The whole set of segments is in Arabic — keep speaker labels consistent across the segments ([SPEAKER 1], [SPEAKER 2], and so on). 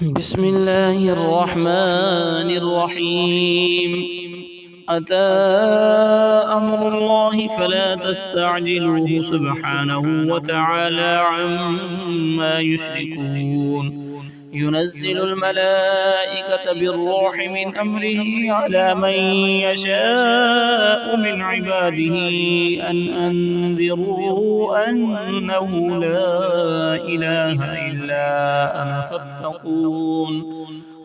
[SPEAKER 1] بسم الله الرحمن الرحيم. أتى أمر الله فلا تستعجلوه سبحانه وتعالى عما يشركون. ينزل الملائكة بالروح من أمره على من يشاء من عباده أن أنذروا أنه لا إله إلا أنا فاتقون.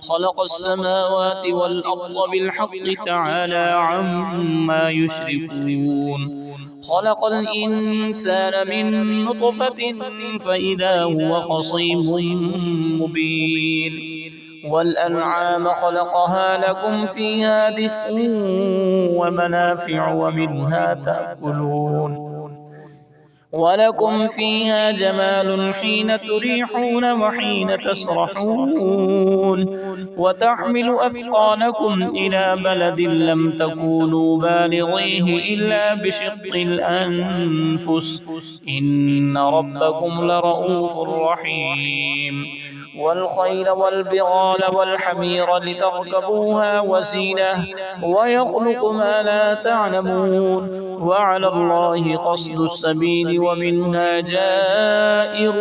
[SPEAKER 1] خلق السماوات والأرض بالحق تعالى عما يشركون. خلق الإنسان من نطفة فإذا هو خصيم مبين. والأنعام خلقها لكم فيها دفء ومنافع ومنها تأكلون. ولكم فيها جمال حين تريحون وحين تسرحون. وتحمل أثقالكم إلى بلد لم تكونوا بالغيه إلا بشق الأنفس إن ربكم لرؤوف رحيم. والخيل والبغال والحمير لتركبوها وزينة ويخلق ما لا تعلمون. وعلى الله قصد السبيل ومنها جائر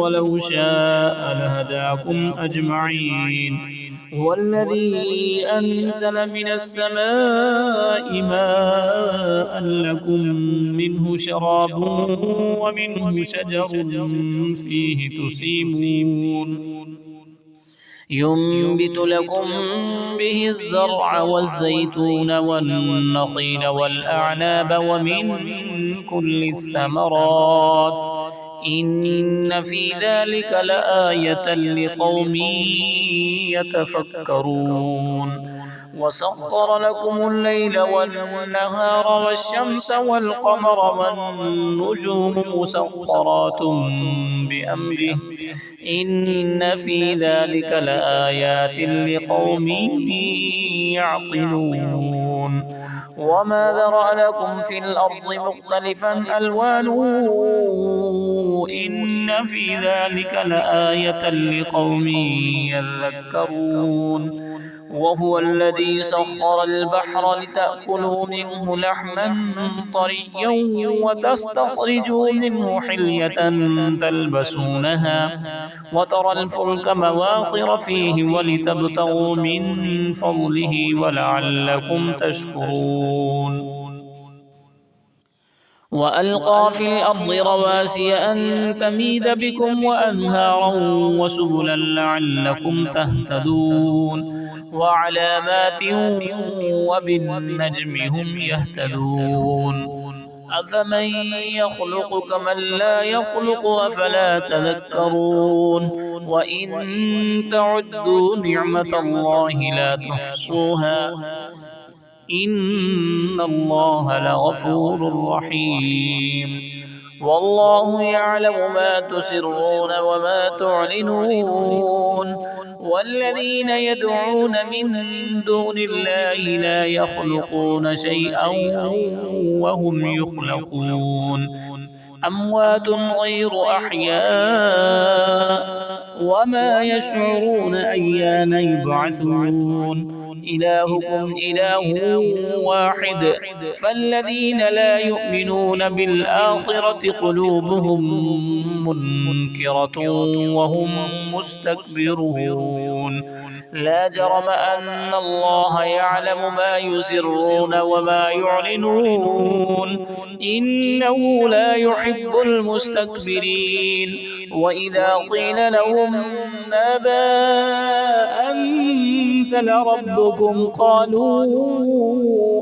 [SPEAKER 1] ولو شاء لهداكم أجمعين. هو الذي أنزل من السماء ماء لكم منه شراب ومنه شجر فيه تسيمون. ينبت لكم به الزرع والزيتون والنخيل والأعناب ومن كل الثمرات إن في ذلك لآية لقوم يتفكرون. وسخر لكم الليل والنهار والشمس والقمر والنجوم مسخرات بأمره إن في ذلك لآيات لقوم يعقلون. وما ذرأ لكم في الأرض مختلفا ألوانه إن في ذلك لآية لقوم يذكرون. وهو الذي سخر البحر لتأكلوا منه لحما طريا وتستخرجوا منه حلية تلبسونها وترى الفلك مواخر فيه ولتبتغوا من فضله ولعلكم تشكرون. وألقى في الأرض رواسي أن تميد بكم وأنهارا وسبلا لعلكم تهتدون. وعلامات وبالنجم هم يهتدون. أفمن يخلق كمن لا يخلق أفلا تذكرون. وإن تعدوا نعمة الله لا تحصوها إن الله لغفور رحيم. والله يعلم ما تسرون وما تعلنون. والذين يدعون من دون الله لا يخلقون شيئا وهم يخلقون. أموات غير أحياء وما يشعرون أيان يبعثون. إلهكم إله واحد فالذين لا يؤمنون بالآخرة قلوبهم منكرة وهم مستكبرون. لا جرم أن الله يعلم ما يسرون وما يعلنون إنه لا يحب المستكبرين. وإذا قيل لهم ماذا أنزل ربكم قالوا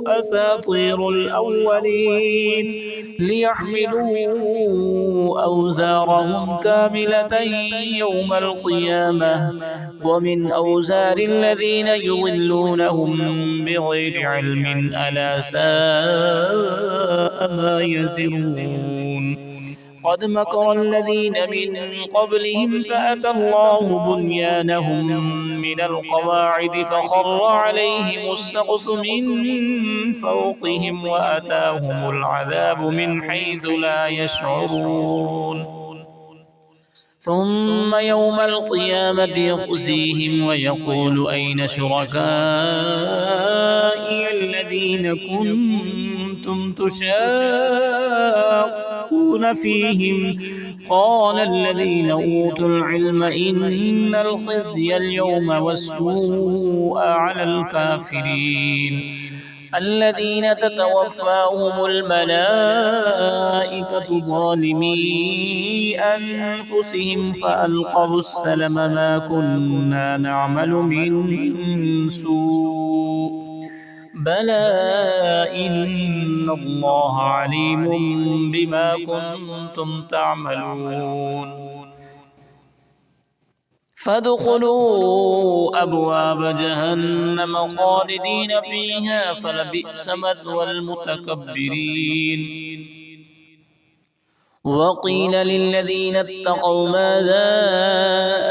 [SPEAKER 1] أساطير الأولين ليحملوا أوزارهم كاملة يوم القيامة ومن أوزار الذين يضلونهم بغير علم ألا ساء ما يزرون. قد مكر الذين من قبلهم فأتى الله بنيانهم من القواعد فخر عليهم السقف من فوقهم وأتاهم العذاب من حيث لا يشعرون. ثم يوم القيامة يخزيهم ويقول أين شركائي الذين كنتم تشاقون فيهم قال الذين أوتوا العلم إن الخزي اليوم والسوء على الكافرين الذين تتوفاهم الملائكة ظالمي أنفسهم فألقوا السلم ما كنا نعمل من سوء بلى إن الله عليم بما كنتم تعملون فادخلوا أبواب جهنم خالدين فيها فلبئس مثوى المتكبرين وقيل للذين اتقوا ماذا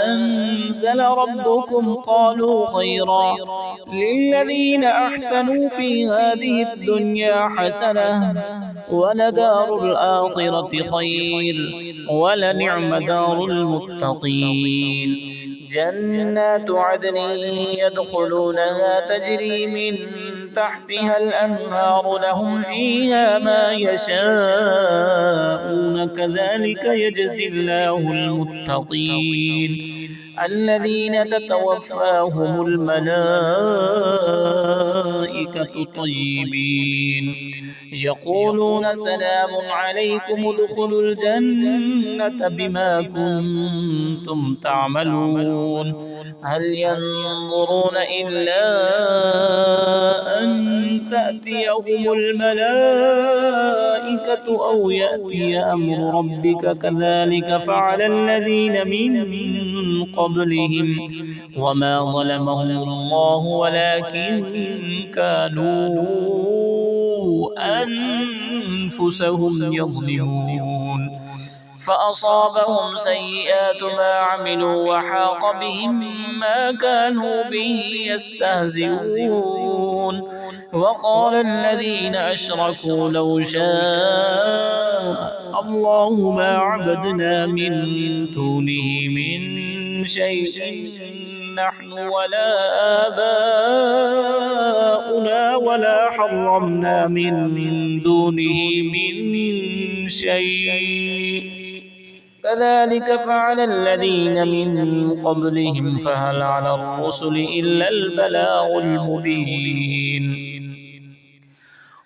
[SPEAKER 1] أنزل ربكم قالوا خيرا للذين أحسنوا في هذه الدنيا حسنة ولدار الآخرة خير ولنعم دار المتقين جنات عدن يدخلونها تجري من تحتها الأنهار لهم فيها ما يشاءون كذلك يجزي الله المتقين الذين تتوفاهم الملائكة طيبين يقولون سلام عليكم ادخلوا الجنة بما كنتم تعملون هل ينظرون إلا أن تأتيهم الملائكة أو يأتي أمر ربك كذلك فعل الذين من قبلهم وما ظلمهم الله ولكن كانوا أنفسهم يظلمون فأصابهم سيئات ما عملوا وحاق بهم ما كانوا به يستهزئون وقال الذين أشركوا لو شاء الله ما عبدنا من دونه من شيء نحن ولا آباؤنا ولا حرمنا من دونه من شيء كذلك فعل الذين من قبلهم فهل على الرسل إلا البلاغ المبين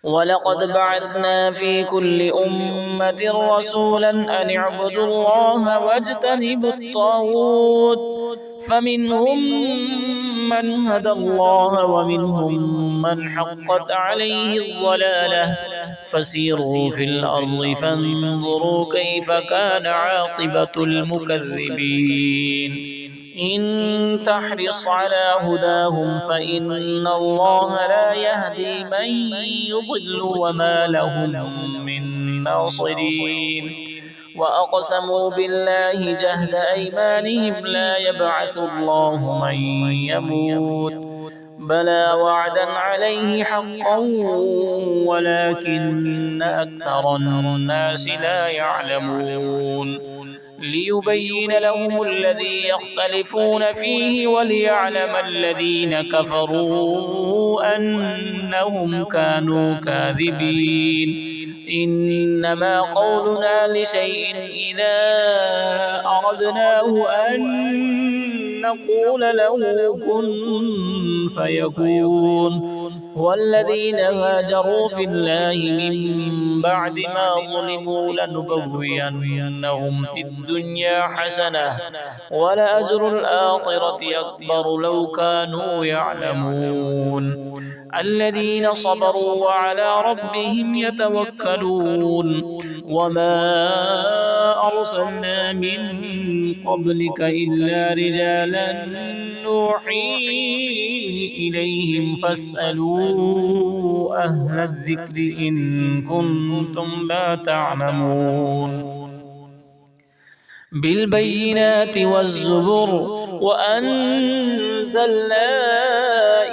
[SPEAKER 1] ولقد بعثنا في كل أمة رسولا أن اعبدوا الله واجتنبوا الطاغوت فمنهم من هدى الله ومنهم من حقت عليه الضلالة فسيروا في الأرض فانظروا كيف كان عاقبة المكذبين إن تحرص على هداهم فإن الله لا يهدي من يضل وما لهم من ناصرين وأقسموا بالله جهد أيمانهم لا يبعث الله من يموت بلى وعدا عليه حقا ولكن أكثر الناس لا يعلمون ليبين لهم الذي يختلفون فيه وليعلم الذين كفروا أنهم كانوا كاذبين إنما قولنا لشيء إذا أردناه أن نقول له كن فيكون والذين هاجروا في الله من بعد ما ظلموا لنبوينهم في الدنيا حسنة ولأجر الآخرة أكبر لو كانوا يعلمون الذين صبروا وعلى ربهم يتوكلون وما أرسلنا من قبلك إلا رجالا نوحي إليهم فاسألوا أهل الذكر إن كنتم لا تعلمون بالبينات والزبر وأنزلنا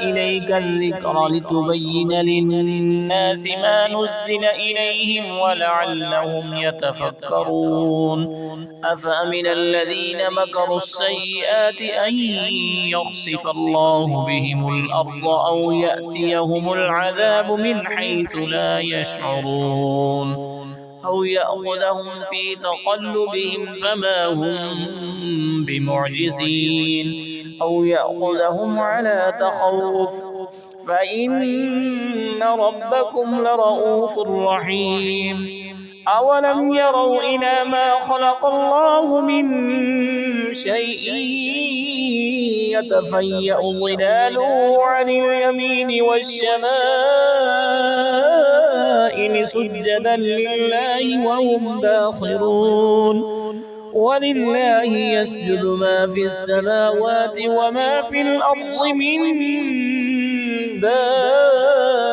[SPEAKER 1] إليك الذكر لتبين للناس ما نزل إليهم ولعلهم يتفكرون أفأمن الذين مكروا السيئات أن يخسف الله بهم الأرض أو يأتيهم العذاب من حيث لا يشعرون أو يأخذهم في تقلبهم فما هم بمعجزين أو يأخذهم على تخوف فإن ربكم لرؤوف رحيم أولم يروا إلى ما خلق الله من شيء يتفيأ ظلاله عن اليمين والشمائل سجدا لله وهم داخرون ولله يسجد ما في السماوات وما في الأرض من دابة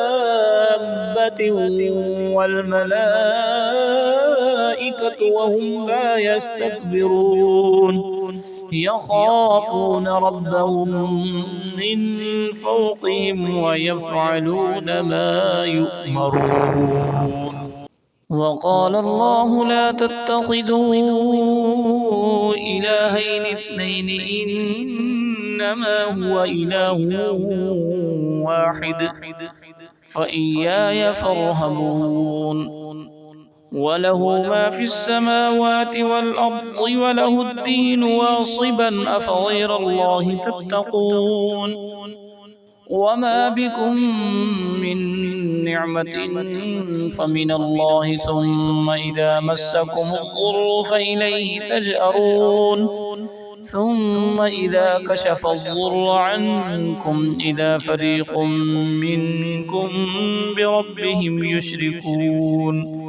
[SPEAKER 1] والملائكة وهم لا يستكبرون يخافون ربهم من فوقهم ويفعلون ما يؤمرون وقال الله لا تتخذوا إلهين اثنين إنما هو إله واحد فإياي فارهبون وله ما في السماوات والأرض وله الدين واصبا أفغير الله تتقون وما بكم من نعمة فمن الله ثم إذا مسكم الضر فإليه تجأرون ثم إذا كشف الضر عنكم إذا فريق منكم بربهم يشركون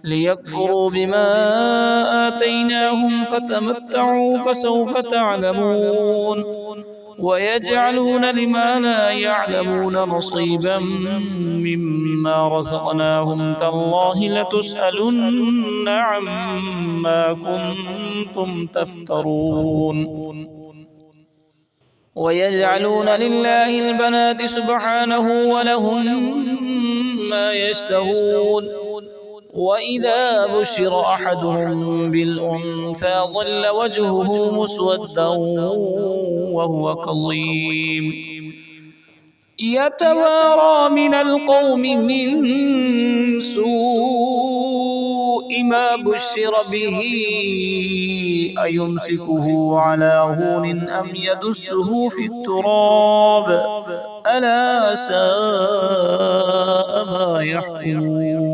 [SPEAKER 1] ليكفروا بما آتيناهم فتمتعوا فسوف تعلمون ويجعلون لما لا يعلمون نصيبا مما رزقناهم تالله لتسألن عما كنتم تفترون ويجعلون لله البنات سبحانه ولهم ما يشتهون وإذا بشر أحدهم بالأنثى ظل وجهه مسودا وهو كظيم يتوارى من القوم من سوء ما بشر به أيمسكه على هون أم يدسه في التراب ألا ساء ما يحكمون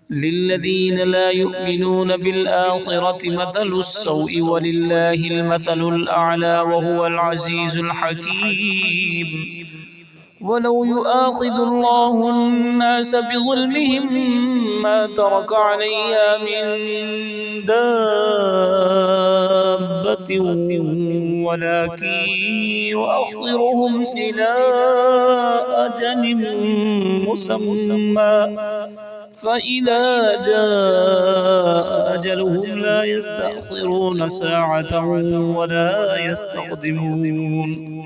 [SPEAKER 1] للذين لا يؤمنون بالآخرة مثل السوء ولله المثل الأعلى وهو العزيز الحكيم ولو يؤاخذ الله الناس بظلمهم ما ترك عليها من دابة ولكن يؤخرهم إلى أجل مسمى فإذا جاء أجلهم لا يستأخرون ساعة ولا يستقدمون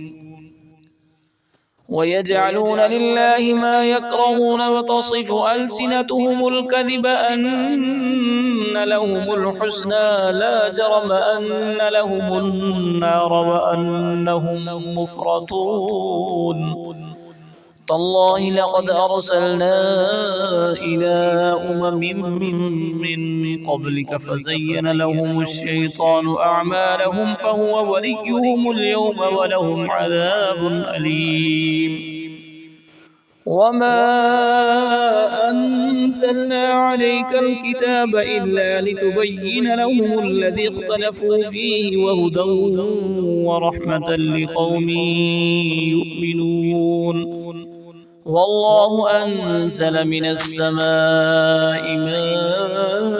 [SPEAKER 1] ويجعلون لله ما يكرهون وتصف ألسنتهم الكذب أن لهم الحسنى لا جرم أن لهم النار وأنهم مفرطون تالله لقد أرسلنا إلى من قبلك فزين لهم الشيطان أعمالهم فهو وليهم اليوم ولهم عذاب أليم وما أنزلنا عليك الكتاب إلا لتبين لهم الذي اختلفوا فيه وهدى ورحمة لقوم يؤمنون والله أنزل من السماء ماء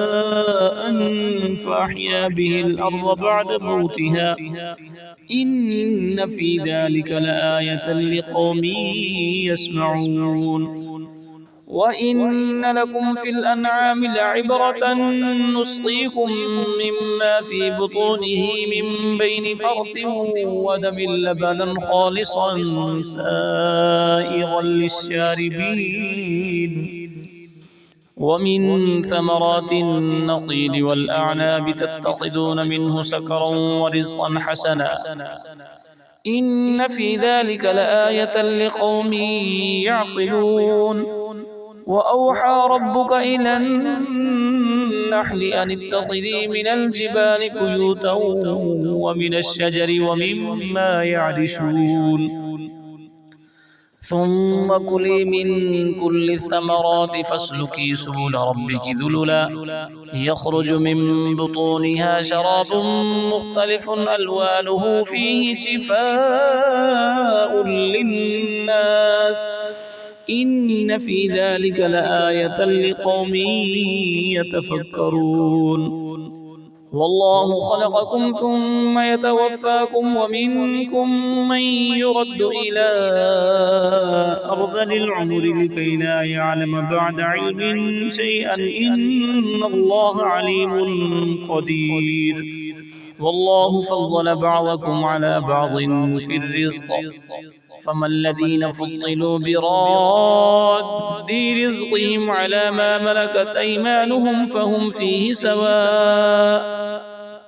[SPEAKER 1] فأحيا به الأرض بعد موتها إن في ذلك لآية لقوم يسمعون
[SPEAKER 2] وإن لكم في الأنعام لعبرة نسقيكم مما في بطونه من بين فرث ودم لبنا خالصا سائغا للشاربين ومن ثمرات النخيل والأعناب تتخذون منه سكرا ورزقا حسنا إن في ذلك لآية لقوم يعقلون وأوحى ربك إلى النحل أن اتخذي من الجبال بيوتا ومن الشجر ومما يعرشون ثم كلي من كل الثمرات فاسلكي سبل ربك ذللا يخرج من بطونها شراب مختلف ألوانه فيه شفاء للناس إن في ذلك لآية لقوم يتفكرون والله خلقكم ثم يتوفاكم ومنكم من يرد إلى أرذل العمر لكي لا يعلم بعد علم شيئا إن الله عليم قدير والله فضل بعضكم على بعض في الرزق فما الذين فضلوا براد رزقهم على ما ملكت أيمانهم فهم فيه سواء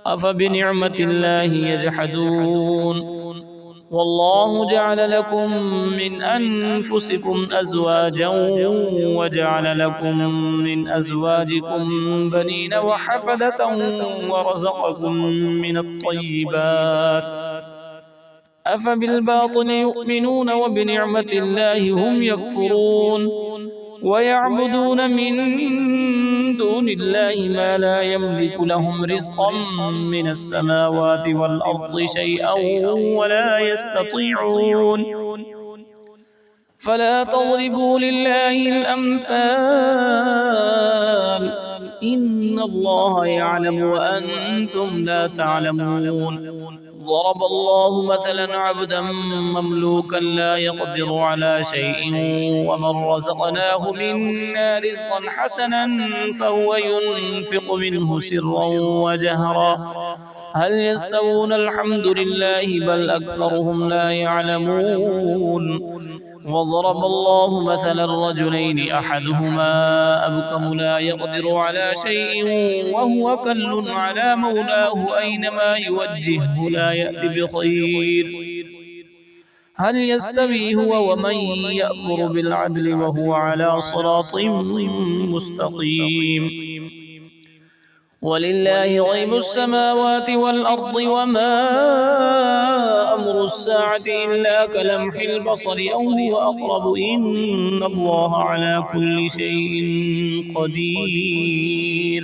[SPEAKER 2] أفبنعمة الله يجحدون والله جعل لكم من أنفسكم أزواجا وجعل لكم من أزواجكم بنين وحفدة ورزقكم من الطيبات أفبالباطل يؤمنون وبنعمة الله هم يكفرون ويعبدون من دون الله ما لا يملك لهم رزقا من السماوات والأرض شيئا ولا يستطيعون فلا تضربوا لله الأمثال إن الله يعلم وأنتم لا تعلمون ضرب الله مثلا عبدا مملوكا لا يقدر على شيء ومن رزقناه منا رزقا حسنا فهو ينفق منه سرا وجهرا هل يستوون الحمد لله بل أكثرهم لا يعلمون وضرب الله مثلا رجلين أحدهما أبكم لا يقدر على شيء وهو كل على مولاه أينما يوجهه لا يأتي بخير هل يستوي هو ومن يأمر بالعدل وهو على صراط مستقيم ولله غيب السماوات والأرض وما أمر الساعة إلا كلمح البصر أو هو أقرب إن الله على كل شيء قدير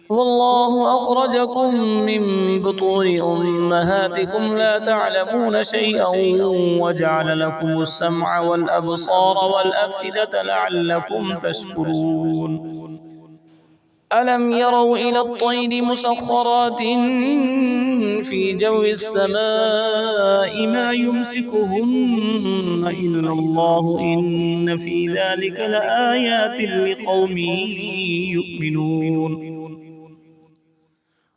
[SPEAKER 2] والله أخرجكم من بطون أمهاتكم لا تعلمون شيئا وجعل لكم السمع والأبصار والأفئدة لعلكم تشكرون ألم يروا إلى الطير مسخرات في جو السماء ما يمسكهن إلا الله إن في ذلك لآيات لقوم يؤمنون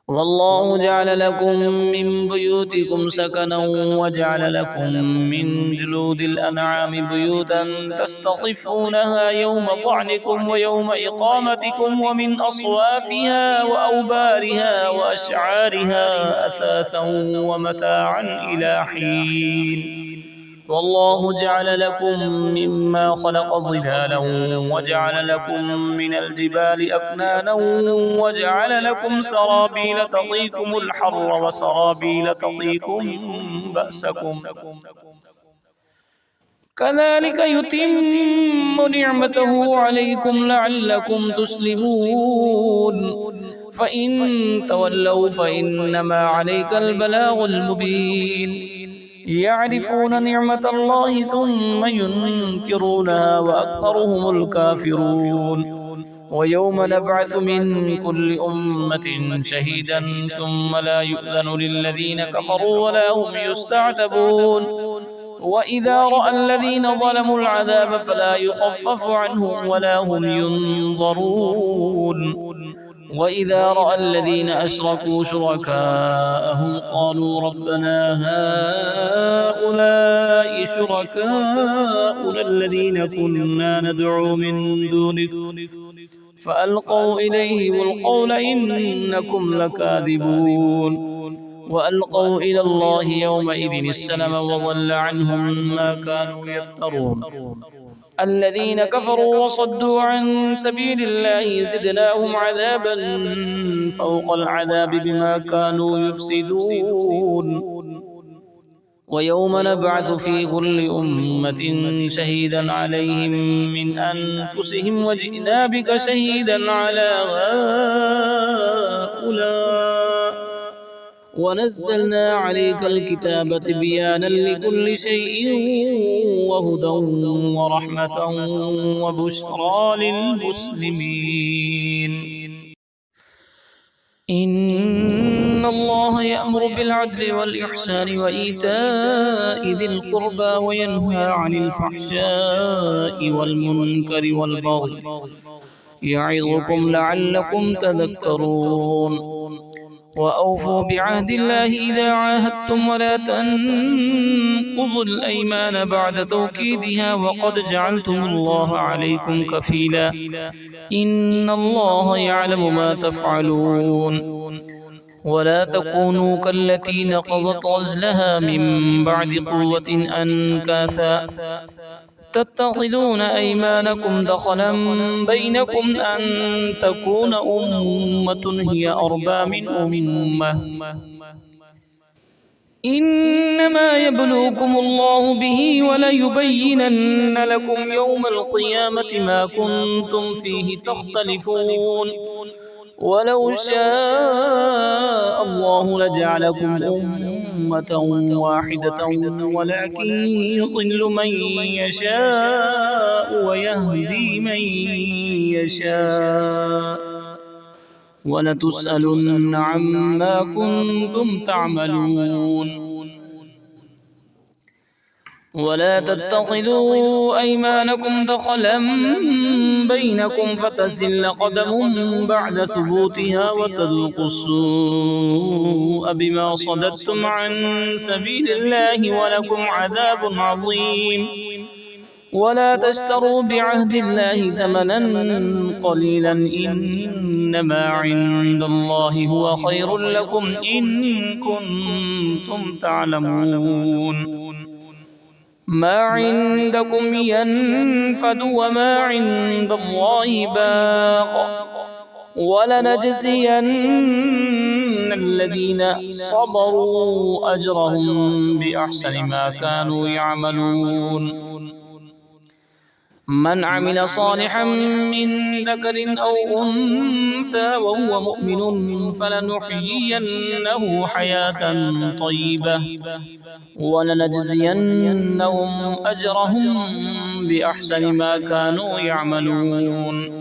[SPEAKER 2] والله جعل لكم من بيوتكم سكنا وجعل لكم من جلود الأنعام بيوتا تستخفونها يوم طعنكم ويوم إقامتكم ومن أصوافها وأوبارها وأشعارها أثاثا ومتاعا إلى حين والله جعل لكم مما خلق ظلالا وجعل لكم من الجبال أكنانا وجعل لكم سرابيل تقيكم الحر وسرابيل تقيكم بأسكم كذلك يتم نعمته عليكم لعلكم تسلمون فإن تولوا فإنما عليك البلاغ المبين يعرفون نعمة الله ثم ينكرونها وأكثرهم الكافرون ويوم نبعث من كل أمة شهيدا ثم لا يؤذن للذين كفروا ولا هم يستعتبون وإذا رأى الذين ظلموا العذاب فلا يخفف عنهم ولا هم ينظرون وإذا رأى الذين أشركوا شركاءهم قالوا ربنا هؤلاء شركاؤنا الذين كنا ندعو من دونك فألقوا إليهم القول إنكم لكاذبون وألقوا إلى الله يومئذ السلم وضل عنهم ما كانوا يفترون الذين كفروا وصدوا عن سبيل الله زدناهم عذابا فوق العذاب بما كانوا يفسدون ويوم نبعث في كل أمة شهيدا عليهم من أنفسهم وجئنا بك شهيدا على هؤلاء ونزلنا عليك الكتاب تبيانا لكل شيء وهدى ورحمة وبشرى للمسلمين إن الله يأمر بالعدل والإحسان وإيتاء ذي القربى وينهى عن الفحشاء والمنكر والبغي يعظكم لعلكم تذكرون وأوفوا بعهد الله إذا عاهدتم ولا تنقضوا الأيمان بعد توكيدها وقد جعلتم الله عليكم كفيلا إن الله يعلم ما تفعلون ولا تكونوا كالتي نقضت غزلها من بعد قوة أنكاثا تتخذون أيمانكم دخلا بينكم أن تكون أمة هي أربى من أمة إنما يبلوكم الله به وليبينن لكم يوم القيامة ما كنتم فيه تختلفون ولو شاء الله لجعلكم أمة واحدة ولكن يضل من يشاء ويهدي من يشاء ولتسألن عما كنتم تعملون ولا تتخذوا أيمانكم دخلا بينكم فتزل قدم بعد ثبوتها وتذوقوا السوء بما صددتم عن سبيل الله ولكم عذاب عظيم ولا تشتروا بعهد الله ثمنا قليلا إنما عند الله هو خير لكم إن كنتم تعلمون ما عندكم ينفد وما عند الله باق ولنجزين الذين صبروا أجرهم بأحسن ما كانوا يعملون من عمل صالحا من ذكر أو أنثى وهو مؤمن فلنحيينه حياة طيبة ولنجزينهم أجرهم بأحسن ما كانوا يعملون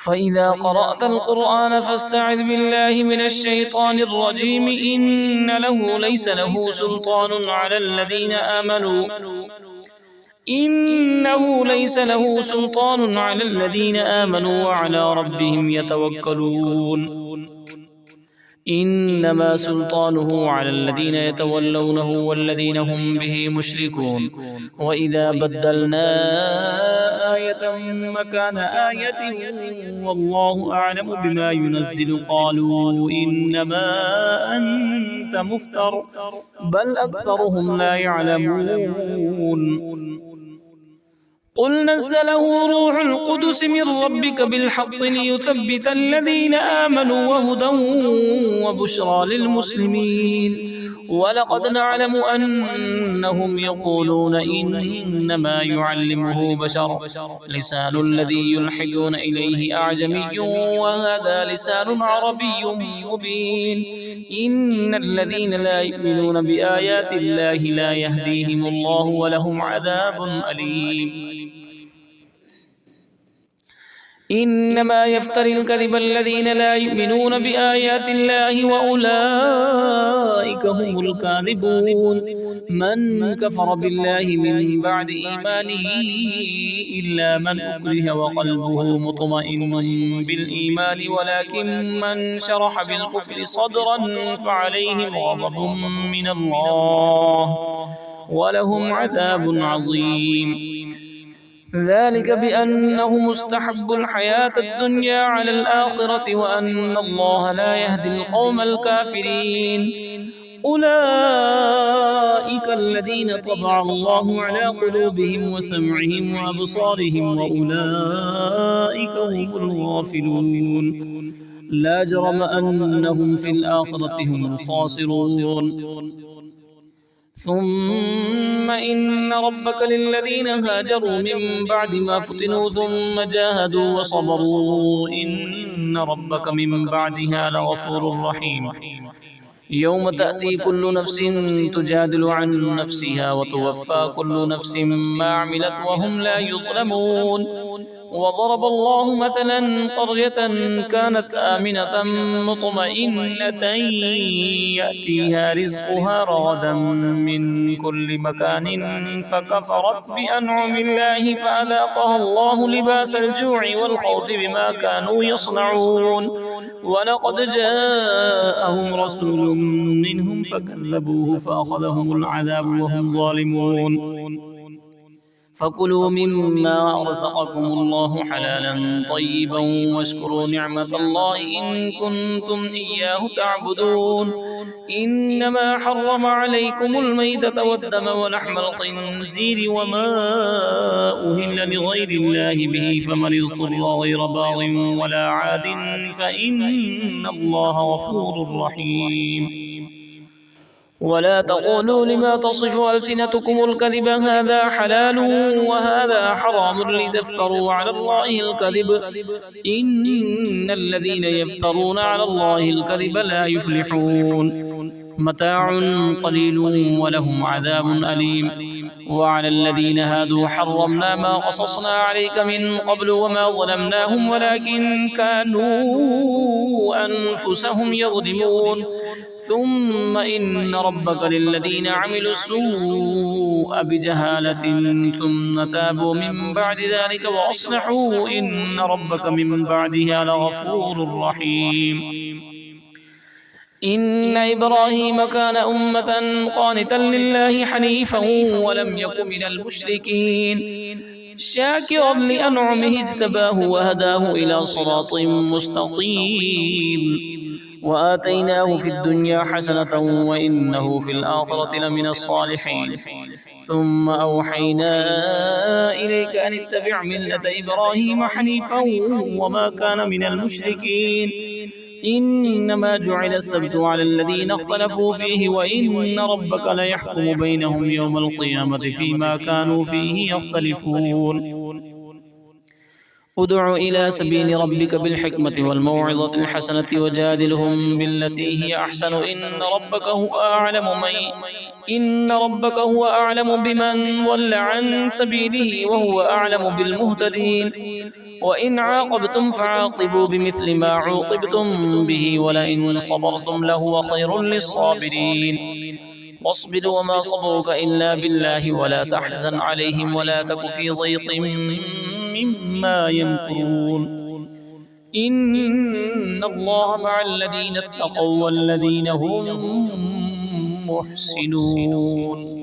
[SPEAKER 2] فإذا قرأت القرآن فاستعذ بالله من الشيطان الرجيم إنه ليس له سلطان على الذين آمنوا وعلى ربهم يتوكلون إنما سلطانه على الذين يتولونه والذين هم به مشركون وإذا بدلنا آية مكان آية والله أعلم بما ينزل قالوا إنما أنت مفتر بل أكثرهم لا يعلمون قل نزله روح القدس من ربك بالحق ليثبت الذين آمنوا وهدى وبشرى للمسلمين ولقد نعلم أنهم يقولون إنما يعلمه بشر لسان الذي يلحدون إليه أعجمي وهذا لسان عربي مبين إن الذين لا يؤمنون بآيات الله لا يهديهم الله ولهم عذاب أليم إنما يفتري الكذب الذين لا يؤمنون بآيات الله وأولئك هم الكاذبون. من كفر بالله من بعد إيمانه إلا من أكره وقلبه مطمئن بالإيمان ولكن من شرح بالكفر صدرا فعليهم غضب من الله ولهم عذاب عظيم. ذلك بأنهم استحبوا الحياة الدنيا على الآخرة وأن الله لا يهدي القوم الكافرين. أولئك الذين طبع الله على قلوبهم وسمعهم وأبصارهم وأولئك هم الغافلون. لا جرم أنهم في الآخرة هم الخاسرون. ثم إن ربك للذين هاجروا من بعد ما فتنوا ثم جاهدوا وصبروا إن ربك من بعدها لغفور رحيم. يوم تأتي كل نفس تجادل عن نفسها وتوفى كل نفس ما عملت وهم لا يظلمون. وضرب الله مثلا قرية كانت آمنة مطمئنة يأتيها رزقها رغدا من كل مكان فكفرت بأنعم الله فأذاقها الله لباس الجوع والخوف بما كانوا يصنعون. ولقد جاءهم رسول منهم فكذبوه فأخذهم العذاب وهم ظالمون. فكلوا مما رزقكم الله حلالا طيبا واشكروا نعمة الله إن كنتم إياه تعبدون. إنما حرم عليكم الميتة والدم ولحم الخنزير وما أهل لغير الله به فمن اضطر غير باغ ولا عاد فإن الله غفور رحيم. ولا تقولوا لما تصف ألسنتكم الكذب هذا حلال وهذا حرام لتفتروا على الله الكذب إن الذين يفترون على الله الكذب لا يفلحون. متاع قليل ولهم عذاب أليم. وعلى الذين هادوا حرمنا ما قصصنا عليك من قبل وما ظلمناهم ولكن كانوا أنفسهم يظلمون. ثم إن ربك للذين عملوا السوء بجهالة ثم تابوا من بعد ذلك وأصلحوا إن ربك من بعدها لغفور رحيم. إن إبراهيم كان أمة قانتا لله حنيفا ولم يك من المشركين شاكرا لأنعمه اجتباه وهداه إلى صراط مستقيم. وآتيناه في الدنيا حسنة وإنه في الآخرة لمن الصالحين. ثم أوحينا إليك أن اتبع ملة إبراهيم حنيفا وما كان من المشركين. إنما جعل السبت على الذين اختلفوا فيه وإن ربك ليحكم بينهم يوم القيامة فيما كانوا فيه يختلفون. ادع إلى سبيل ربك بالحكمة والموعظة الحسنة وجادلهم بالتي هي أحسن إن ربك هو أعلم بمن ضل عن سبيله وهو أعلم بالمهتدين. وإن عاقبتم فعاقبوا بمثل ما عوقبتم به ولئن صبرتم لهو خير للصابرين. واصبر وما صبرك إلا بالله ولا تحزن عليهم ولا تك في ضيق مما يمكرون. إن الله مع الذين اتقوا والذين هم محسنون.